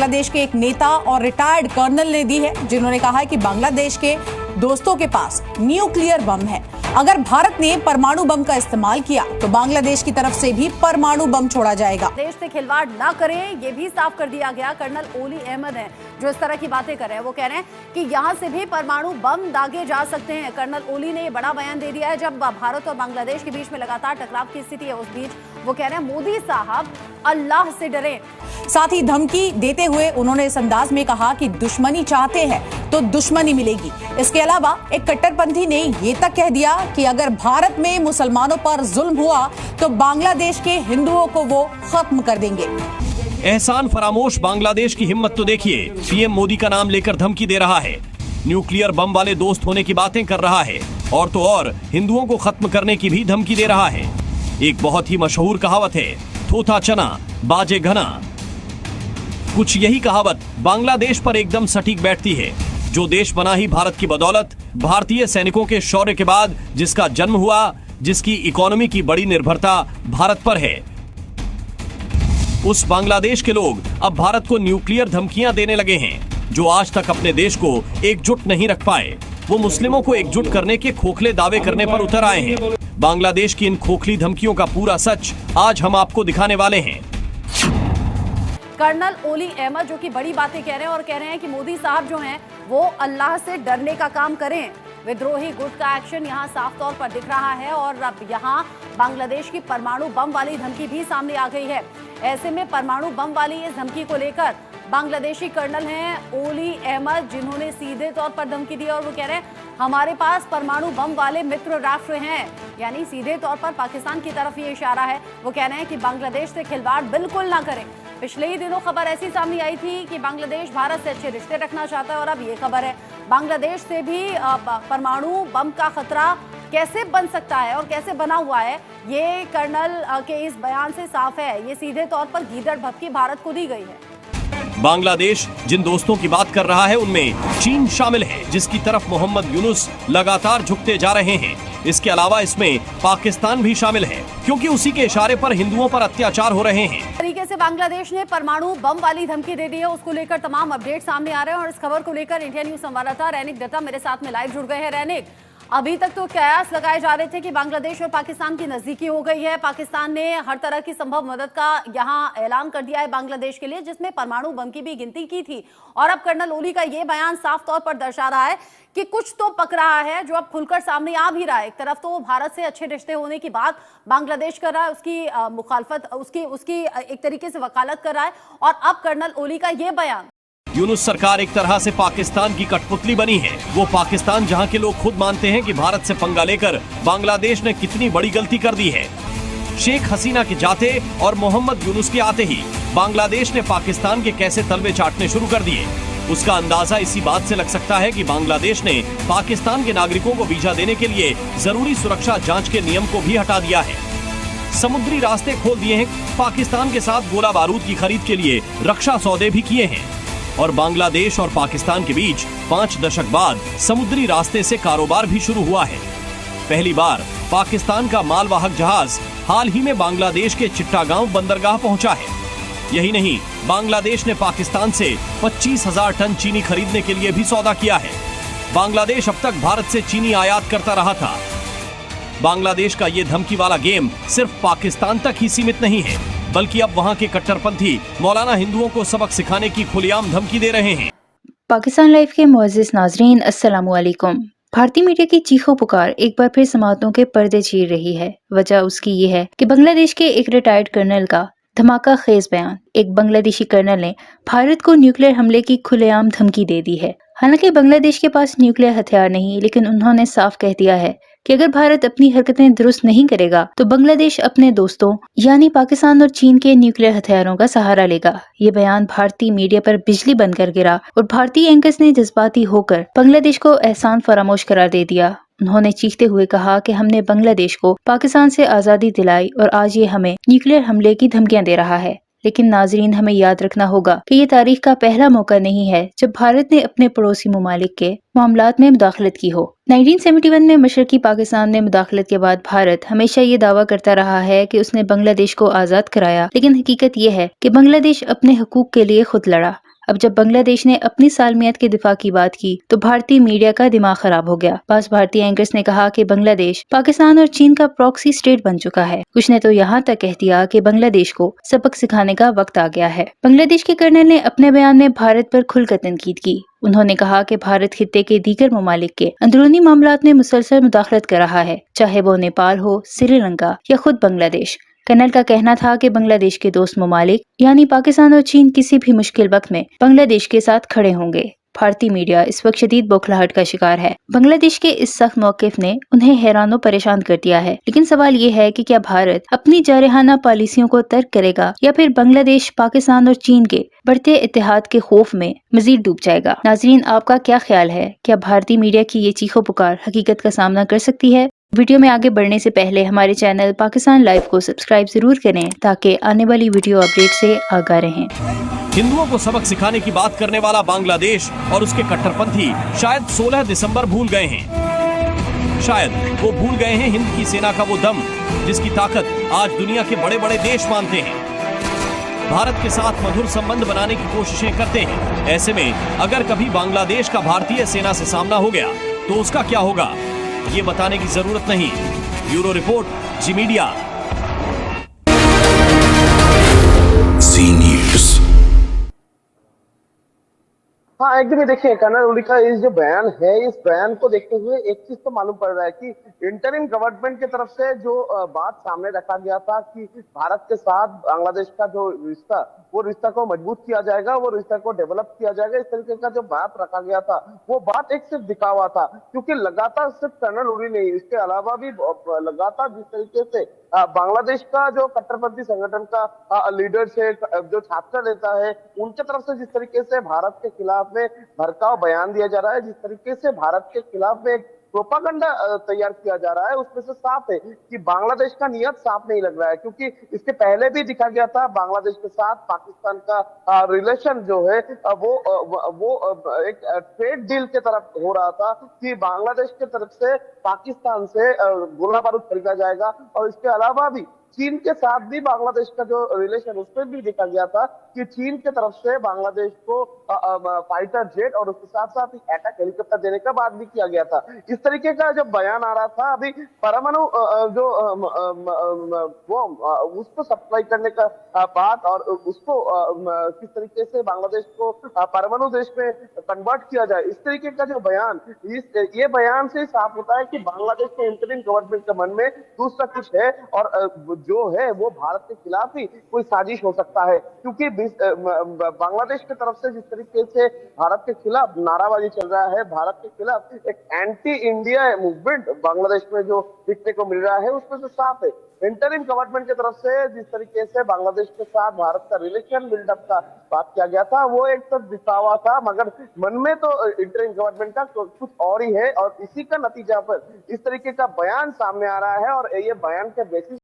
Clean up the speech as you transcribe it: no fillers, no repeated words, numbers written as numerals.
बांग्लादेश के एक नेता और रिटायर्ड कर्नल ने दी है, जिन्होंने कहा है कि बांग्लादेश के दोस्तों के पास न्यूक्लियर बम है। अगर भारत ने परमाणु बम का इस्तेमाल किया तो बांग्लादेश की तरफ से भी परमाणु बम छोड़ा जाएगा। देश से खिलवाड़ ना करें, ये भी साफ कर दिया गया। कर्नल ओली अहमद हैं जो इस तरह की बातें कर रहे हैं। वो कह रहे हैं कि यहाँ से भी परमाणु बम दागे जा सकते हैं। कर्नल ओली ने ये बड़ा बयान दे दिया है जब भारत और बांग्लादेश के बीच में लगातार टकराव की स्थिति है। उस बीच वो कह रहे हैं मोदी साहब अल्लाह से डरें। साथ ही धमकी देते हुए उन्होंने इस अंदाज में कहा कि दुश्मनी चाहते हैं तो दुश्मनी मिलेगी। इसके अलावा एक कट्टरपंथी ने ये तक कह दिया कि अगर भारत में मुसलमानों पर जुल्म हुआ तो बांग्लादेश के हिंदुओं को वो खत्म कर देंगे। एहसान फरामोश बांग्लादेश की हिम्मत तो देखिए, पीएम मोदी का नाम लेकर धमकी दे रहा है, न्यूक्लियर बम वाले दोस्त होने की बातें कर रहा है और तो और हिंदुओं को खत्म करने की भी धमकी दे रहा है। एक बहुत ही मशहूर कहावत है, थोथा चना बाजे घना। कुछ यही कहावत बांग्लादेश पर एकदम सटीक बैठती है। जो देश बना ही भारत की बदौलत, भारतीय सैनिकों के शौर्य के बाद जिसका जन्म हुआ, जिसकी इकोनॉमी की बड़ी निर्भरता भारत पर है, उस बांग्लादेश के लोग अब भारत को न्यूक्लियर धमकियां देने लगे हैं। जो आज तक अपने देश को एकजुट नहीं रख पाए, वो मुस्लिमों को एकजुट करने के खोखले दावे करने पर उतर आए हैं। बांग्लादेश की इन खोखली धमकियों का पूरा सच आज हम आपको दिखाने वाले हैं। कर्नल ओली अहमद जो कि बड़ी बातें कह रहे हैं और कह रहे हैं कि मोदी साहब जो हैं वो अल्लाह से डरने का काम करें। विद्रोही गुट का एक्शन यहाँ साफ तौर पर दिख रहा है और अब यहाँ बांग्लादेश की परमाणु बम वाली धमकी भी सामने आ गई है। ऐसे में परमाणु बम वाली इस धमकी को लेकर बांग्लादेशी कर्नल हैं ओली अहमद, जिन्होंने सीधे तौर पर धमकी दी और वो कह रहे हैं हमारे पास परमाणु बम वाले मित्र राष्ट्र हैं, यानी सीधे तौर पर पाकिस्तान की तरफ ये इशारा है। वो कह रहे हैं कि बांग्लादेश से खिलवाड़ बिल्कुल ना करें। पिछले ही दिनों खबर ऐसी सामने आई थी कि बांग्लादेश भारत से अच्छे रिश्ते रखना चाहता है और अब ये खबर है बांग्लादेश से भी परमाणु बम का खतरा कैसे बन सकता है और कैसे बना हुआ है, ये कर्नल के इस बयान से साफ है। ये सीधे तौर पर गीदड़ भभकी भारत को दी गई है। बांग्लादेश जिन दोस्तों की बात कर रहा है उनमें चीन शामिल है, जिसकी तरफ मोहम्मद यूनुस लगातार झुकते जा रहे हैं। इसके अलावा इसमें पाकिस्तान भी शामिल है, क्योंकि उसी के इशारे पर हिंदुओं पर अत्याचार हो रहे हैं। तरीके से बांग्लादेश ने परमाणु बम वाली धमकी दे दी है, उसको लेकर तमाम अपडेट सामने आ रहे हैं और इस खबर को लेकर इंडिया न्यूज संवाददाता रैनिक दत्ता मेरे साथ में लाइव जुड़ गए हैं। रैनिक, अभी तक तो कयास लगाए जा रहे थे कि बांग्लादेश और पाकिस्तान की नजदीकी हो गई है। पाकिस्तान ने हर तरह की संभव मदद का यहां ऐलान कर दिया है बांग्लादेश के लिए, जिसमें परमाणु बम की भी गिनती की थी। और अब कर्नल ओली का ये बयान साफ तौर पर दर्शा रहा है कि कुछ तो पक रहा है, जो अब खुलकर सामने आ भी रहा है। एक तरफ तो भारत से अच्छे रिश्ते होने की बात बांग्लादेश कर रहा है, उसकी मुखालफत, उसकी एक तरीके से वकालत कर रहा है, और अब कर्नल ओली का ये बयान। यूनुस सरकार एक तरह से पाकिस्तान की कठपुतली बनी है। वो पाकिस्तान जहां के लोग खुद मानते हैं कि भारत से पंगा लेकर बांग्लादेश ने कितनी बड़ी गलती कर दी है। शेख हसीना के जाते और मोहम्मद यूनुस के आते ही बांग्लादेश ने पाकिस्तान के कैसे तलवे चाटने शुरू कर दिए, उसका अंदाजा इसी बात से लग सकता है कि बांग्लादेश ने पाकिस्तान के नागरिकों को वीजा देने के लिए जरूरी सुरक्षा जाँच के नियम को भी हटा दिया है। समुद्री रास्ते खोल दिए हैं। पाकिस्तान के साथ गोला बारूद की खरीद के लिए रक्षा सौदे भी किए हैं और बांग्लादेश और पाकिस्तान के बीच 5 दशक बाद समुद्री रास्ते से कारोबार भी शुरू हुआ है। पहली बार पाकिस्तान का मालवाहक जहाज हाल ही में बांग्लादेश के चिट्टागांव बंदरगाह पहुंचा है। यही नहीं, बांग्लादेश ने पाकिस्तान से 25,000 टन चीनी खरीदने के लिए भी सौदा किया है। बांग्लादेश अब तक भारत से चीनी आयात करता रहा था। बांग्लादेश का ये धमकी वाला गेम सिर्फ पाकिस्तान तक ही सीमित नहीं है, बल्कि अब वहां के कट्टरपंथी मौलाना हिंदुओं को सबक सिखाने की खुलेआम धमकी दे रहे हैं। पाकिस्तान लाइव के मुअज़्ज़िज़ नाज़रीन, अस्सलामु अलैकुम। भारतीय मीडिया की चीखों पुकार एक बार फिर समाअतों के पर्दे चीर रही है। वजह उसकी ये है कि बांग्लादेश के एक रिटायर्ड कर्नल का धमाका खेज बयान। एक बांग्लादेशी कर्नल ने भारत को न्यूक्लियर हमले की खुलेआम धमकी दे दी है। हालांकि बांग्लादेश के पास न्यूक्लियर हथियार नहीं, लेकिन उन्होंने साफ कह दिया है कि अगर भारत अपनी हरकतें दुरुस्त नहीं करेगा तो बांग्लादेश अपने दोस्तों यानी पाकिस्तान और चीन के न्यूक्लियर हथियारों का सहारा लेगा। ये बयान भारतीय मीडिया पर बिजली बनकर गिरा और भारतीय एंकर्स ने जज्बाती होकर बांग्लादेश को एहसान फरामोश करार दे दिया। उन्होंने चीखते हुए कहा कि हमने बांग्लादेश को पाकिस्तान से आज़ादी दिलाई और आज ये हमें न्यूक्लियर हमले की धमकियां दे रहा है। लेकिन नाजरीन, हमें याद रखना होगा कि ये तारीख का पहला मौका नहीं है जब भारत ने अपने पड़ोसी ममालिक के मामलात में मुदाखलत की हो। 1971 में मशरकी पाकिस्तान में मुदाखलत के बाद भारत हमेशा ये दावा करता रहा है कि उसने बांग्लादेश को आज़ाद कराया, लेकिन हकीकत ये है कि बांग्लादेश अपने हकूक के लिए खुद लड़ा। अब जब बांग्लादेश ने अपनी सालमियत के दिफा की बात की तो भारतीय मीडिया का दिमाग खराब हो गया। पास भारतीय एंकर्स ने कहा कि बांग्लादेश पाकिस्तान और चीन का प्रॉक्सी स्टेट बन चुका है। कुछ ने तो यहाँ तक कह दिया कि बांग्लादेश को सबक सिखाने का वक्त आ गया है। बांग्लादेश के कर्नल ने अपने बयान में भारत पर खुलकर तनकीद की। उन्होंने कहा कि भारत खित्ते के दीगर ममालिक के अंदरूनी मामलात में मुसलसल मुदाखलत कर रहा है, चाहे वो नेपाल हो, श्रीलंका या खुद बांग्लादेश। कर्नल का कहना था कि बांग्लादेश के दोस्त ममालिक यानी पाकिस्तान और चीन किसी भी मुश्किल वक्त में बांग्लादेश के साथ खड़े होंगे। भारतीय मीडिया इस वक्त शदीद बौखलाहट का शिकार है। बांग्लादेश के इस सख्त मौकिफ ने उन्हें हैरान व परेशान कर दिया है। लेकिन सवाल ये है कि क्या भारत अपनी जारहाना पॉलिसियों को तर्क करेगा या फिर बांग्लादेश पाकिस्तान और चीन के बढ़ते इत्तेहाद के खौफ में मजीद डूब जाएगा। नाजरीन, आपका क्या ख्याल है? क्या भारतीय मीडिया की ये चीखो पुकार हकीकत का सामना कर सकती है? वीडियो में आगे बढ़ने से पहले हमारे चैनल पाकिस्तान लाइव को सब्सक्राइब जरूर करें ताकि आने वाली वीडियो अपडेट से आगाह रहें। हिंदुओं को सबक सिखाने की बात करने वाला बांग्लादेश और उसके कट्टरपंथी शायद 16 दिसंबर भूल गए हैं। शायद वो भूल गए हैं हिंद की सेना का वो दम जिसकी ताकत आज दुनिया के बड़े बड़े देश मानते हैं, भारत के साथ मधुर संबंध बनाने की कोशिशें करते हैं। ऐसे में अगर कभी बांग्लादेश का भारतीय सेना से सामना हो गया तो उसका क्या होगा, ये बताने की जरूरत नहीं। ब्यूरो रिपोर्ट, जी मीडिया। हाँ, एकदम ही देखिए कर्नल ओली का इस जो बयान है, इस बयान को देखते हुए एक चीज तो मालूम पड़ रहा है कि इंटरिम गवर्नमेंट की तरफ से जो बात सामने रखा गया था कि भारत के साथ बांग्लादेश का जो रिश्ता, वो रिश्ता को मजबूत किया जाएगा, वो रिश्ता को डेवलप किया जाएगा, इस तरीके का जो बात रखा गया था, वो बात एक सिर्फ दिखावा था। क्योंकि लगातार सिर्फ कर्नल ओली नहीं, इसके अलावा भी लगातार जिस तरीके से बांग्लादेश का जो कट्टरपंथी संगठन का लीडर से जो छात्र नेता है, उनके तरफ से जिस तरीके से भारत के खिलाफ में भड़काऊ बयान दिया जा रहा है, जिस तरीके से भारत के खिलाफ में प्रोपागंडा तैयार किया जा रहा है, उसमें से साफ है कि बांग्लादेश का नियत साफ नहीं लग रहा है। क्योंकि इसके पहले भी दिखा गया था बांग्लादेश के साथ पाकिस्तान का रिलेशन जो है वो एक ट्रेड डील के तरफ हो रहा था कि बांग्लादेश की तरफ से पाकिस्तान से गोला बारूद खरीदा जाएगा। और इसके अलावा भी चीन के साथ भी बांग्लादेश का जो रिलेशन, उसमें भी देखा गया था कि चीन के तरफ से बांग्लादेश को फाइटर जेट और उसके साथ साथ अटैक हेलीकॉप्टर देने का बात भी किया गया था। इस तरीके का जब बयान आ रहा था, अभी परमाणु जो वो उसको सप्लाई करने का बात और उसको किस तरीके से बांग्लादेश को परमाणु देश में कन्वर्ट किया जाए, इस तरीके का जो बयान, ये बयान से साफ होता है कि बांग्लादेश के इंटरिम गवर्नमेंट के मन में दूसरा कुछ है और जो है वो भारत के खिलाफ ही कोई साजिश हो सकता है। क्योंकि बांग्लादेश की तरफ से जिस तरीके से भारत के खिलाफ नाराबाजी चल रहा है, भारत के खिलाफ एक एंटी इंडिया मूवमेंट बांग्लादेश में जो दिखने को मिल रहा है, उसमें से साफ है इंटरिम गवर्नमेंट की तरफ से जिस तरीके से बांग्लादेश के साथ भारत का रिलेशन बिल्डअप का बात किया गया था, वो एक तरफ दिखावा था, मगर मन में तो इंटरिम गवर्नमेंट का कुछ और ही है। और इसी का नतीजा पर इस तरीके का बयान सामने आ रहा है और ये बयान के बेसिस